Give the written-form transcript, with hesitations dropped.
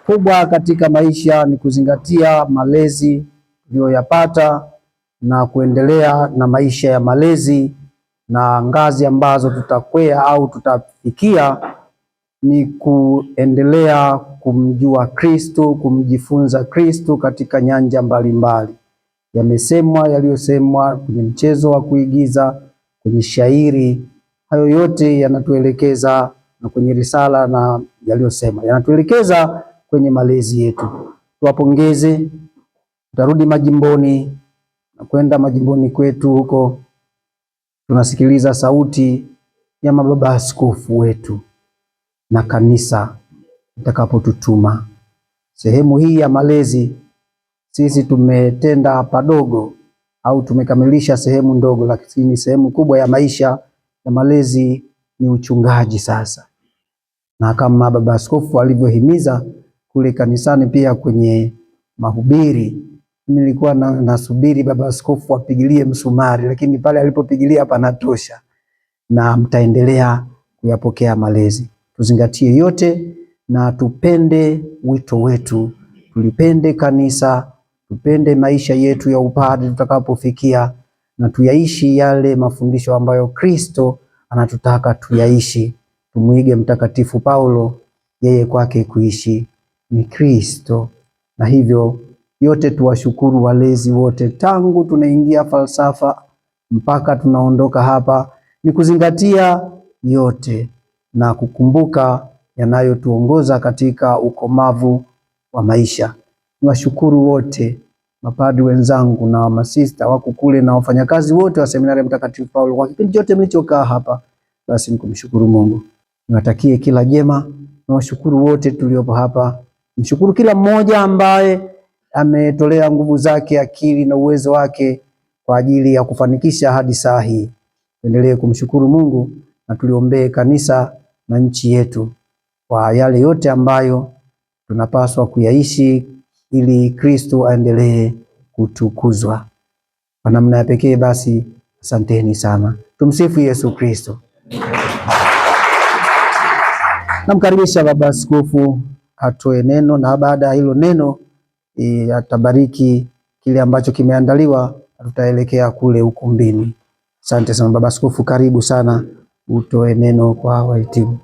kubwa katika maisha ni kuzingatia malezi tuliyoyapata na kuendelea na maisha ya malezi, na ngazi ambazo tutakwea au tutafikia ni kuendelea kumjua Kristo, kumjifunza Kristo katika nyanja mbalimbali. Yamesemwa yaliyosemwa kwenye mchezo wa kuigiza, kwenye shairi, hayo yote yanatuelekeza, na kwenye risala na yaliyosema yanatuelekeza kwenye malezi yetu. Tuwapongeze, tutarudi majimboni na kwenda majimboni kwetu huko, tunasikiliza sauti ya mababa askofu wetu na kanisa itakapotutuma. Sehemu hii ya malezi sisi tumetenda padogo au tumekamilisha sehemu ndogo, lakini sehemu kubwa ya maisha ya malezi ni uchungaji sasa. Na kama baba askofu alivyohimiza kule kanisani pia kwenye mahubiri, nilikuwa nasubiri baba askofu apigilie msumari, lakini pale alipopigilia panatosha, na mtaendelea kuyapokea malezi. Tuzingatie yote na tupende wito wetu, tulipende kanisa, tupende maisha yetu ya upadre tutakapofikia, na tuyaishi yale mafundisho ambayo Kristo anatutaka tuyaishi. Tumuige Mtakatifu Paulo, yeye kwake kuishi ni Kristo. Na hivyo yote tuwashukuru walezi wote, tangu tunaingia falsafa mpaka tunaondoka hapa, ni kuzingatia yote na kukumbuka yanayotuongoza katika ukomavu wa maisha. Niwashukuru wote mapadri wenzangu na masista wako kule na wafanyakazi wote wa seminari ya Mtakatifu Paulo kwa kipindi chote mlichokaa hapa. Basi nikumshukuru Mungu. Niwatakie kila jema. Niwashukuru wote tuliopo hapa. Nishukuru kila mmoja ambaye ametolea nguvu zake, akili na uwezo wake kwa ajili ya kufanikisha hadi saa hii. Endelee kumshukuru Mungu na tuliombee kanisa na nchi yetu kwa yale yote ambayo tunapaswa kuyaishi ili Kristo aendelee kutukuzwa. Kwa namna ya pekee basi, asanteni sana. Tumsifu Yesu Kristo. Namkaribisha baba askofu atoe neno, na baada ya hilo neno atabariki kile ambacho kimeandaliwa, tutaelekea kule ukumbini. Asante sana baba askofu, karibu sana utoe neno kwa wahitimu.